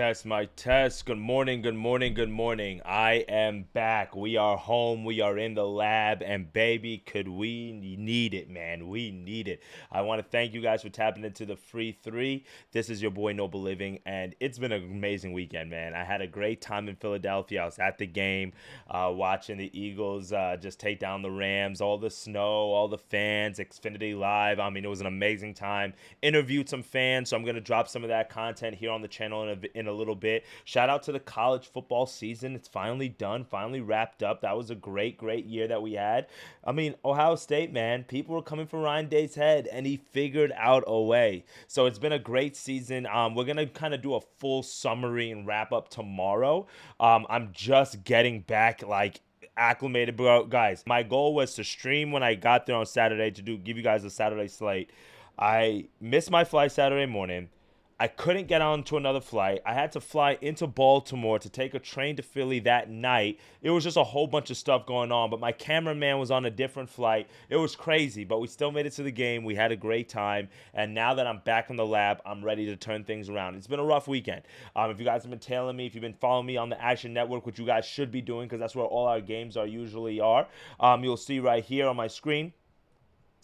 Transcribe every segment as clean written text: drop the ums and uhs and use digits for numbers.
test, mic test. Good morning, good morning, good morning. I am back. We are home. We are in the lab. And baby, could we need it, man. We need it. I want to thank you guys for tapping into the free three. This is your boy Noble Living, and it's been an amazing weekend, man. I had a great time in Philadelphia. I was at the game, watching the Eagles just take down the Rams, all the snow, all the fans, Xfinity Live. I mean, it was an amazing time. Interviewed some fans, so I'm going to drop some of that content here on the channel in a little bit. Shout out to the college football season. It's finally done, finally wrapped up. That was a great year that we had. I mean, Ohio State, man, people were coming for Ryan Day's head, and he figured out a way. So it's been a great season. We're going to kind of do a full summary and wrap up tomorrow. I'm just getting back, like, acclimated, bro. Guys, my goal was to stream when I got there on Saturday to give you guys a Saturday slate. I missed my flight Saturday morning. I couldn't get on to another flight. I had to fly into Baltimore to take a train to Philly that night. It was just a whole bunch of stuff going on, but my cameraman was on a different flight. It was crazy, but we still made it to the game. We had a great time, and now that I'm back in the lab, I'm ready to turn things around. It's been a rough weekend. If you guys have been tailing me, if you've been following me on the Action Network, which you guys should be doing because that's where all our games usually are, you'll see right here on my screen.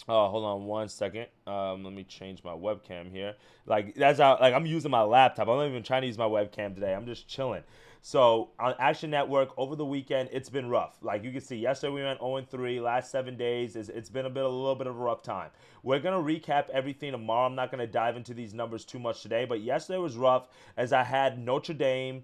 Hold on one second. Let me change my webcam here. That's how, I'm using my laptop. I'm not even trying to use my webcam today. I'm just chilling. So on Action Network over the weekend, it's been rough. Like you can see, yesterday we went 0-3. Last 7 days, it's been a little bit of a rough time. We're gonna recap everything tomorrow. I'm not gonna dive into these numbers too much today, but yesterday was rough as I had Notre Dame.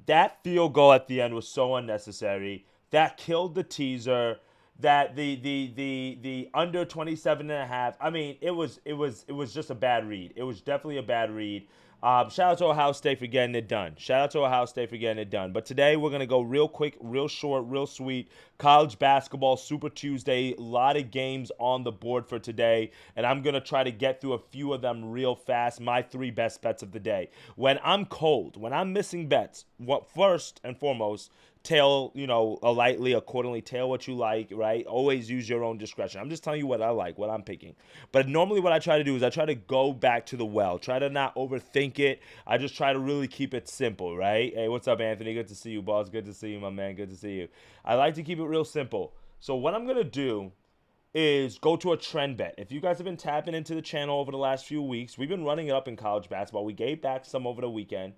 That field goal at the end was so unnecessary. That killed the teaser. That the under 27.5. I mean, it was just a bad read. It was definitely a bad read. Shout out to Ohio State for getting it done. Shout out to Ohio State for getting it done. But today we're gonna go real quick, real short, real sweet. College basketball, Super Tuesday. A lot of games on the board for today, and I'm gonna try to get through a few of them real fast. My 3 best bets of the day. When I'm cold, when I'm missing bets, what first and foremost, tail, lightly, accordingly, tail what you like, right? Always use your own discretion. I'm just telling you what I like, what I'm picking. But normally what I try to do is I try to go back to the well. Try to not overthink it. I just try to really keep it simple, right? Hey, what's up, Anthony? Good to see you, boss. Good to see you, my man. Good to see you. I like to keep it real simple. So what I'm going to do is go to a trend bet. If you guys have been tapping into the channel over the last few weeks, we've been running it up in college basketball. We gave back some over the weekend,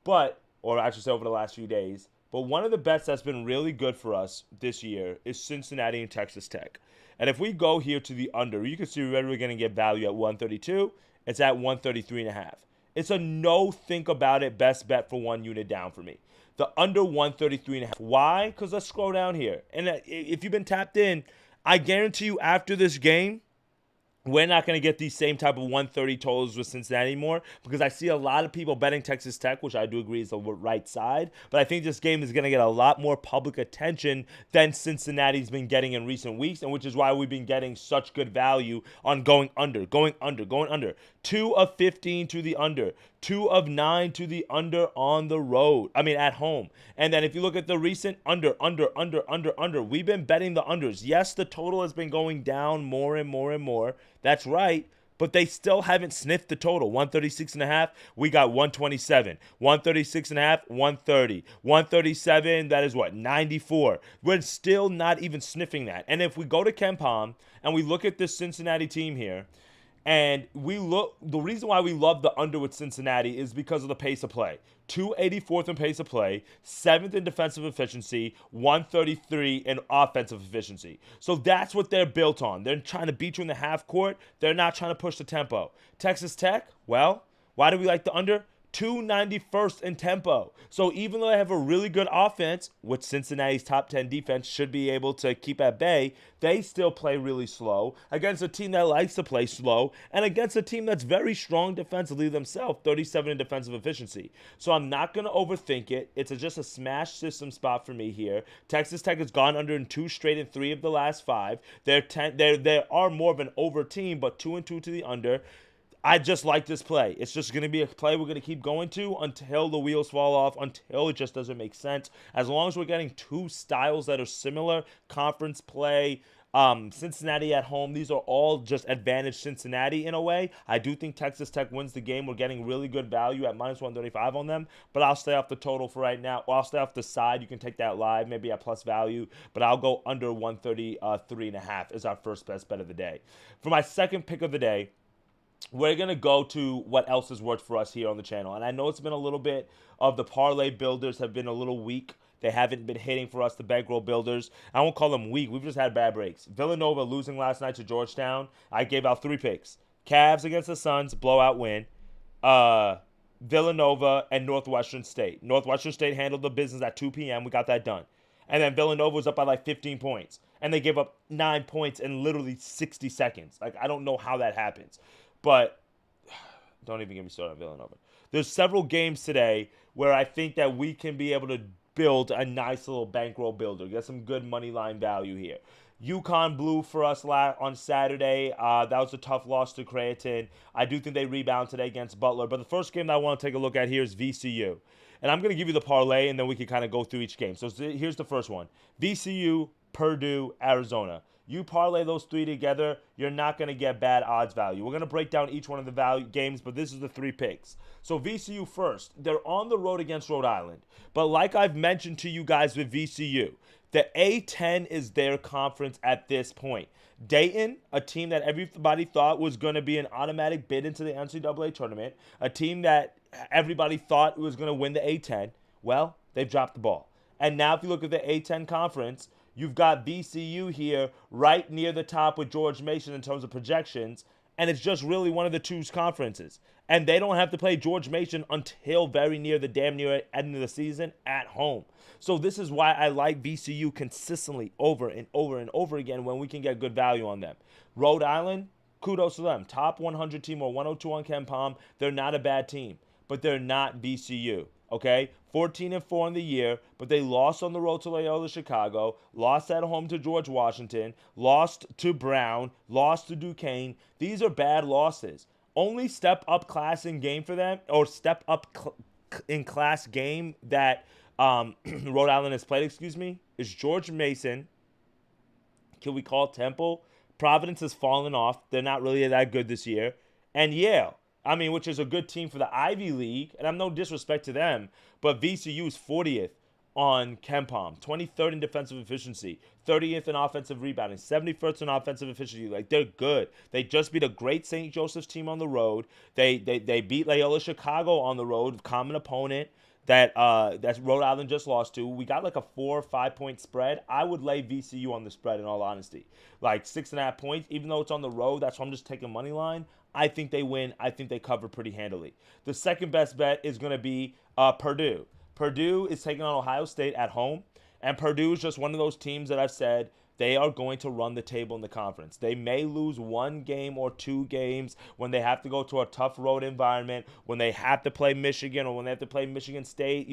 or I should say over the last few days. But one of the bets that's been really good for us this year is Cincinnati and Texas Tech. And if we go here to the under, you can see we're going to get value at 132. It's at 133.5. It's a no think about it best bet for 1 unit down for me. The under 133.5. Why? Because let's scroll down here. And if you've been tapped in, I guarantee you after this game, we're not going to get these same type of 130 totals with Cincinnati anymore because I see a lot of people betting Texas Tech, which I do agree is the right side. But I think this game is going to get a lot more public attention than Cincinnati's been getting in recent weeks, and which is why we've been getting such good value on going under. 2 of 15 to the under. 2 of 9 to the under on the road. I mean, at home. And then if you look at the recent under. We've been betting the unders. Yes, the total has been going down more and more. That's right. But they still haven't sniffed the total. 136.5, we got 127. 136.5, 130. 137, that is what? 94. We're still not even sniffing that. And if we go to KenPom and we look at this Cincinnati team here, and the reason why we love the under with Cincinnati is because of the pace of play. 284th in pace of play, 7th in defensive efficiency, 133 in offensive efficiency. So that's what they're built on. They're trying to beat you in the half court. They're not trying to push the tempo. Texas Tech, well, why do we like the under? 291st in tempo. So even though they have a really good offense, which Cincinnati's top 10 defense should be able to keep at bay, they still play really slow against a team that likes to play slow and against a team that's very strong defensively themselves, 37 in defensive efficiency. So I'm not going to overthink it. It's just a smash system spot for me here. Texas Tech has gone under in 2 straight in 3 of the last 5. They are more of an over team, but 2 and 2 to the under. I just like this play. It's just going to be a play we're going to keep going to until the wheels fall off, until it just doesn't make sense. As long as we're getting 2 styles that are similar, conference play, Cincinnati at home. These are all just advantage Cincinnati in a way. I do think Texas Tech wins the game. We're getting really good value at minus 135 on them, but I'll stay off the total for right now. Or I'll stay off the side. You can take that live, maybe at plus value, but I'll go under 133.5 is our first best bet of the day. For my second pick of the day, we're going to go to what else has worked for us here on the channel. And I know it's been a little bit of the parlay builders have been a little weak. They haven't been hitting for us, the bankroll builders. I won't call them weak. We've just had bad breaks. Villanova losing last night to Georgetown. I gave out 3 picks. Cavs against the Suns, blowout win. Villanova and Northwestern State. Northwestern State handled the business at 2 p.m. We got that done. And then Villanova was up by like 15 points. And they gave up 9 points in literally 60 seconds. Like, I don't know how that happens. But don't even get me started on Villanova. There's several games today where I think that we can be able to build a nice little bankroll builder. Get some good money line value here. UConn blew for us on Saturday. That was a tough loss to Creighton. I do think they rebound today against Butler. But the first game that I want to take a look at here is VCU. And I'm going to give you the parlay, and then we can kind of go through each game. So here's the first one. VCU, Purdue, Arizona. You parlay those 3 together, you're not going to get bad odds value. We're going to break down each one of the value games, but this is the 3 picks. So VCU first. They're on the road against Rhode Island. But like I've mentioned to you guys with VCU, the A-10 is their conference at this point. Dayton, a team that everybody thought was going to be an automatic bid into the NCAA tournament, a team that everybody thought was going to win the A-10, well, they've dropped the ball. And now if you look at the A-10 conference, you've got VCU here right near the top with George Mason in terms of projections, and it's just really one of the 2 conferences. And they don't have to play George Mason until very near the damn near end of the season at home. So this is why I like VCU consistently over and over and over again when we can get good value on them. Rhode Island, kudos to them. Top 100 team or 102 on KenPom. They're not a bad team, but they're not VCU. Okay, 14-4 in the year, but they lost on the road to Loyola Chicago, lost at home to George Washington, lost to Brown, lost to Duquesne. These are bad losses. Only step up class in game for them, or step up in class game that Rhode Island has played, is George Mason. Can we call Temple? Providence has fallen off. They're not really that good this year. And Yale. I mean, which is a good team for the Ivy League, and I'm no disrespect to them, but VCU is 40th on KenPom, 23rd in defensive efficiency, 30th in offensive rebounding, 71st in offensive efficiency. Like, they're good. They just beat a great St. Joseph's team on the road. They beat Loyola Chicago on the road, common opponent that Rhode Island just lost to. We got like a 4 or 5 point spread. I would lay VCU on the spread in all honesty. Like 6.5 points, even though it's on the road, that's why I'm just taking money line. I think they win. I think they cover pretty handily. The second best bet is going to be Purdue. Purdue is taking on Ohio State at home, and Purdue is just one of those teams that I've said they are going to run the table in the conference. They may lose 1 game or 2 games when they have to go to a tough road environment, when they have to play Michigan or when they have to play Michigan State,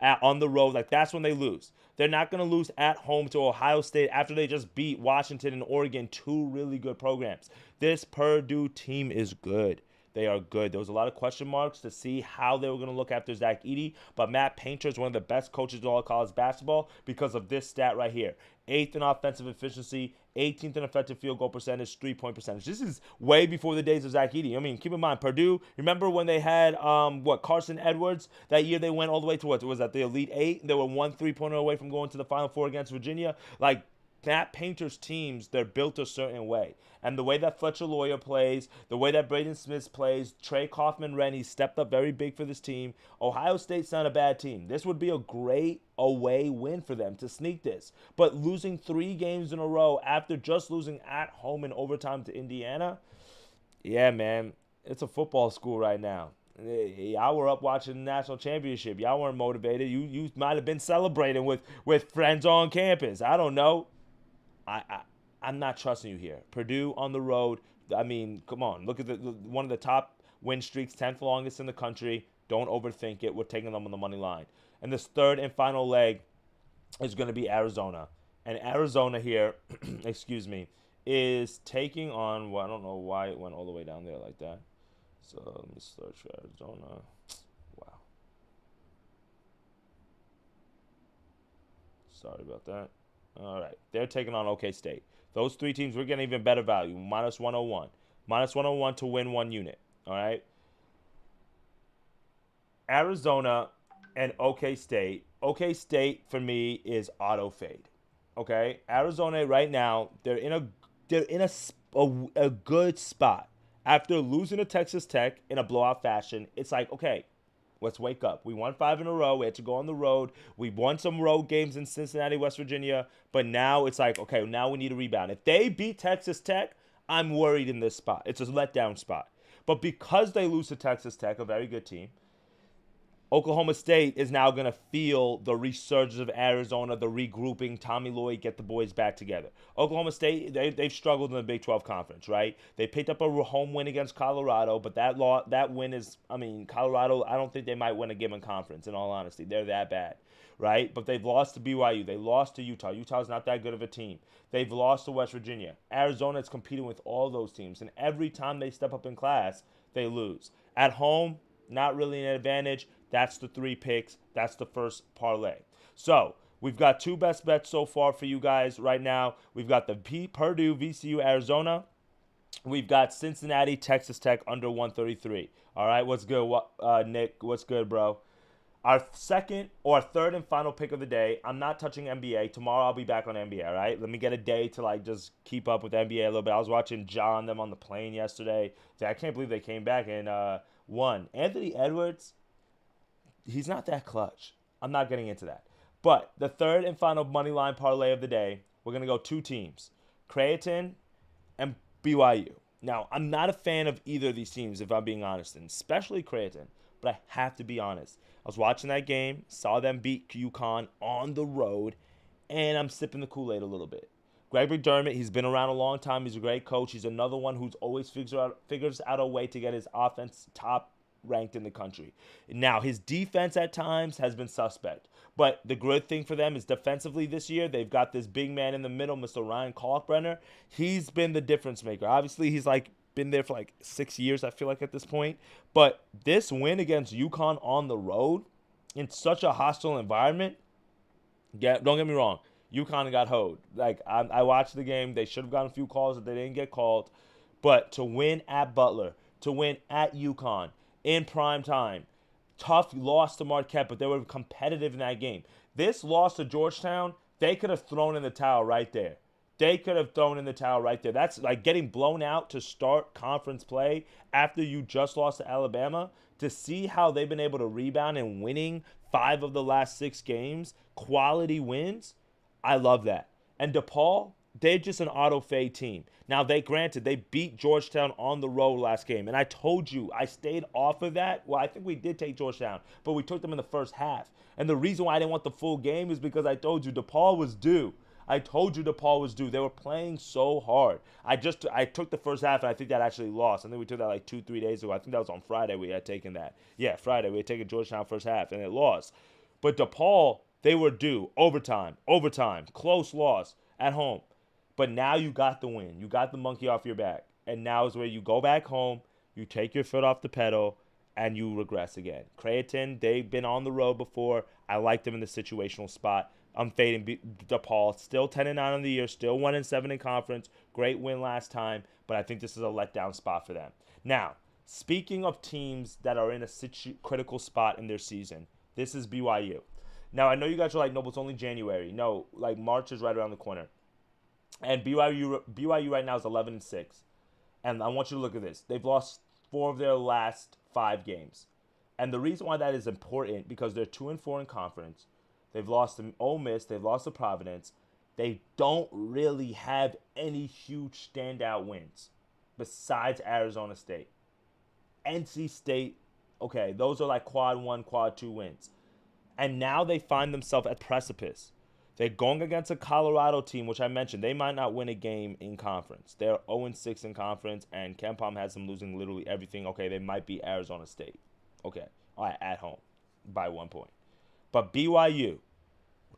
on the road. Like, that's when they lose. They're not going to lose at home to Ohio State after they just beat Washington and Oregon, 2 really good programs. This Purdue team is good. They are good. There was a lot of question marks to see how they were going to look after Zach Edey, but Matt Painter is one of the best coaches in all of college basketball because of this stat right here. 8th in offensive efficiency, 18th in effective field goal percentage, 3-point percentage. This is way before the days of Zach Edey. I mean, keep in mind, Purdue, remember when they had, Carson Edwards? That year they went all the way to what? Was that the Elite 8? They were 1 3-pointer away from going to the Final Four against Virginia. Like, Matt Painter's teams, they're built a certain way. And the way that Fletcher Lawyer plays, the way that Braden Smith plays, Trey Kaufman-Rennie stepped up very big for this team. Ohio State's not a bad team. This would be a great away win for them to sneak this. But losing 3 games in a row after just losing at home in overtime to Indiana, yeah, man, it's a football school right now. Y'all were up watching the national championship. Y'all weren't motivated. You might have been celebrating with friends on campus. I don't know. I'm not trusting you here. Purdue on the road. I mean, come on. Look at one of the top win streaks, 10th longest in the country. Don't overthink it. We're taking them on the money line. And this third and final leg is going to be Arizona. And Arizona here, is taking on, well, I don't know why it went all the way down there like that. So let me search for Arizona. Wow. Sorry about that. All right. They're taking on OK State. Those three teams, we're getting even better value. Minus 101. Minus 101 to win one unit. All right. Arizona and OK State. OK State for me is auto fade. Okay, Arizona right now they're in a good spot after losing to Texas Tech in a blowout fashion. It's like, okay, let's wake up. We won 5 in a row. We had to go on the road. We won some road games in Cincinnati, West Virginia, but now it's like, okay, now we need a rebound. If they beat Texas Tech, I'm worried in this spot. It's a letdown spot. But because they lose to Texas Tech, a very good team, Oklahoma State is now going to feel the resurgence of Arizona, the regrouping, Tommy Lloyd, get the boys back together. Oklahoma State, they've struggled in the Big 12 Conference, right? They picked up a home win against Colorado, but that win is, I mean, Colorado, I don't think they might win a given conference, in all honesty. They're that bad, right? But they've lost to BYU. They lost to Utah. Utah's not that good of a team. They've lost to West Virginia. Arizona is competing with all those teams, and every time they step up in class, they lose. At home, not really an advantage. That's the 3 picks. That's the first parlay. So we've got 2 best bets so far for you guys right now. We've got the Purdue, VCU, Arizona. We've got Cincinnati, Texas Tech under 133. All right, what's good, Nick? What's good, bro? Our second or third and final pick of the day. I'm not touching NBA. Tomorrow I'll be back on NBA, all right? Let me get a day to like just keep up with NBA a little bit. I was watching John them on the plane yesterday. I can't believe they came back and won. Anthony Edwards, he's not that clutch. I'm not getting into that. But the third and final money line parlay of the day, we're going to go 2 teams, Creighton and BYU. Now, I'm not a fan of either of these teams, if I'm being honest, and especially Creighton, but I have to be honest. I was watching that game, saw them beat UConn on the road, and I'm sipping the Kool-Aid a little bit. Greg McDermott, he's been around a long time. He's a great coach. He's another one who's always figures out a way to get his offense top ranked in the country. Now, his defense at times has been suspect. But the good thing for them is defensively this year, they've got this big man in the middle, Mr. Ryan Kalkbrenner. He's been the difference maker. Obviously, he's like been there for like 6 years, I feel like, at this point. But this win against UConn on the road in such a hostile environment, don't get me wrong, UConn got hoed. Like, I watched the game. They should have gotten a few calls that they didn't get called. But to win at Butler, to win at UConn in prime time, tough loss to Marquette, but they were competitive in that game. This loss to Georgetown, they could have thrown in the towel right there. They could have thrown in the towel right there. That's like getting blown out to start conference play after you just lost to Alabama. To see how they've been able to rebound and winning 5 of the last 6 games, quality wins, I love that. And DePaul, they're just an auto fade team. Now, they beat Georgetown on the road last game. And I told you, I stayed off of that. Well, I think we did take Georgetown, but we took them in the first half. And the reason why I didn't want the full game is because I told you DePaul was due. I told you DePaul was due. They were playing so hard. I took the first half, and I think that actually lost. I think we took that like 2-3 days ago. I think that was on Friday we had taken that. Yeah, Friday. We had taken Georgetown first half, and it lost. But DePaul, they were due. Overtime, close loss at home. But now you got the win. You got the monkey off your back. And now is where you go back home, you take your foot off the pedal, and you regress again. Creighton, they've been on the road before. I like them in the situational spot. I'm fading DePaul. Still 10-9 on the year. Still 1-7 in conference. Great win last time. But I think this is a letdown spot for them. Now, speaking of teams that are in a critical spot in their season, this is BYU. Now, I know you guys are like, no, it's only January. No, like March is right around the corner. And BYU right now is 11-6. And I want you to look at this. They've lost 4 of their last 5 games. And the reason why that is important, because they're 2-4 in conference. They've lost to Ole Miss. They've lost to Providence. They don't really have any huge standout wins besides Arizona State. NC State, okay, those are like quad 1, quad 2 wins. And now they find themselves at precipice. They're going against a Colorado team, which I mentioned. They might not win a game in conference. They're 0-6 in conference, and KenPom has them losing literally everything. Okay, they might be Arizona State. Okay, all right, at home by 1 point. But BYU,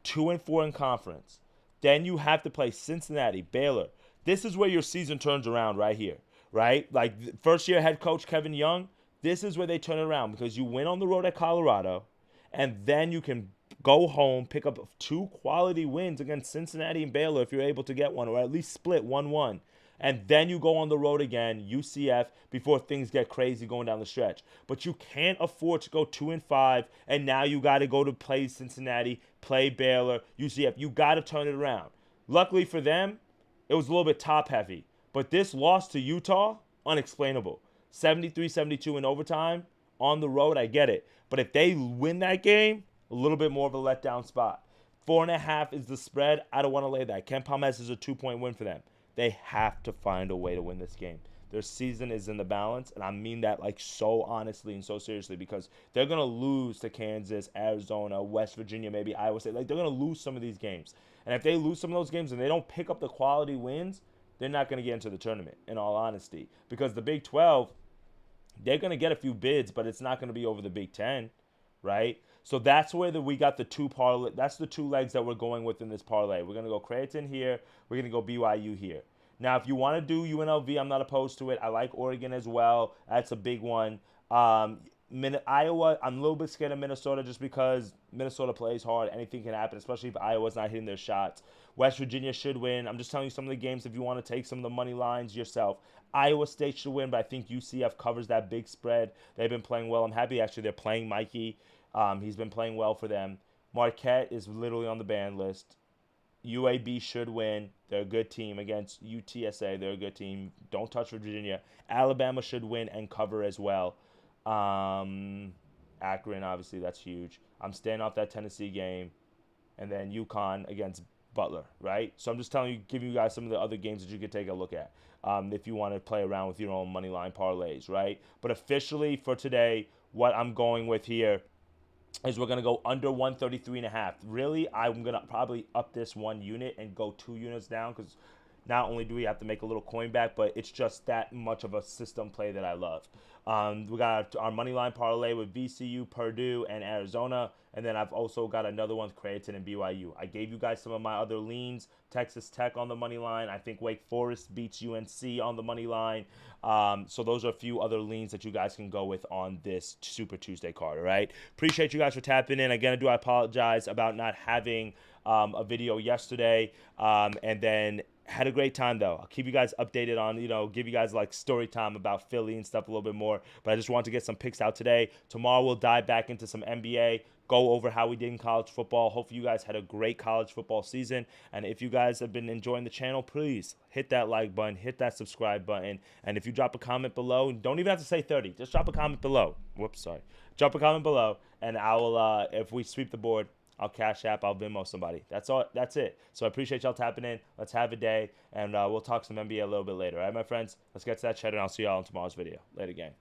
2-4 in conference. Then you have to play Cincinnati, Baylor. This is where your season turns around right here, right? Like first-year head coach Kevin Young, this is where they turn it around because you win on the road at Colorado, and then you can go home, pick up 2 quality wins against Cincinnati and Baylor if you're able to get one, or at least split 1-1. And then you go on the road again, UCF, before things get crazy going down the stretch. But you can't afford to go 2-5, and now you got to go to play Cincinnati, play Baylor, UCF. You got to turn it around. Luckily for them, it was a little bit top heavy. But this loss to Utah, unexplainable. 73-72 in overtime on the road, I get it. But if they win that game, a little bit more of a letdown spot. 4.5 is the spread. I don't want to lay that. KenPom is a 2-point win for them. They have to find a way to win this game. Their season is in the balance, and I mean that like so honestly and so seriously, because they're going to lose to Kansas, Arizona, West Virginia, maybe Iowa State. Like, they're going to lose some of these games. And if they lose some of those games and they don't pick up the quality wins, they're not going to get into the tournament, in all honesty. Because the Big 12, they're going to get a few bids, but it's not going to be over the Big 10, right? So that's where we got the two parlay. That's the two legs that we're going with in this parlay. We're going to go Creighton here. We're going to go BYU here. Now, if you want to do UNLV, I'm not opposed to it. I like Oregon as well. That's a big one. Iowa, I'm a little bit scared of Minnesota just because Minnesota plays hard. Anything can happen, especially if Iowa's not hitting their shots. West Virginia should win. I'm just telling you some of the games if you want to take some of the money lines yourself. Iowa State should win, but I think UCF covers that big spread. They've been playing well. I'm happy, actually, they're playing Mikey. He's been playing well for them. Marquette is literally on the ban list. UAB should win. They're a good team against UTSA. They're a good team. Don't touch Virginia. Alabama should win and cover as well. Akron, obviously, that's huge. I'm staying off that Tennessee game. And then UConn against Butler, right? So I'm just telling you, giving you guys some of the other games that you could take a look at if you want to play around with your own money line parlays, right? But officially for today, what I'm going with here is we're going to go under 133.5. Really, I'm going to probably up this 1 unit and go 2 units down, because not only do we have to make a little coin back, but it's just that much of a system play that I love. We got our money line parlay with VCU, Purdue, and Arizona. And then I've also got another one with Creighton and BYU. I gave you guys some of my other leans. Texas Tech on the money line. I think Wake Forest beats UNC on the money line. So those are a few other leans that you guys can go with on this Super Tuesday card, all right? Appreciate you guys for tapping in. Again, I apologize about not having a video yesterday. And then had a great time, though. I'll keep you guys updated on, give you guys like story time about Philly and stuff a little bit more. But I just wanted to get some picks out today. Tomorrow we'll dive back into some NBA, go over how we did in college football. Hopefully you guys had a great college football season. And if you guys have been enjoying the channel, please hit that like button, hit that subscribe button. And if you drop a comment below, don't even have to say 30. Just drop a comment below. Whoops, sorry. Drop a comment below, and I will, if we sweep the board, I'll Cash App, I'll Venmo somebody. That's all. That's it. So I appreciate y'all tapping in. Let's have a day, and we'll talk some NBA a little bit later. All right, my friends? Let's get to that cheddar, and I'll see y'all in tomorrow's video. Later, gang.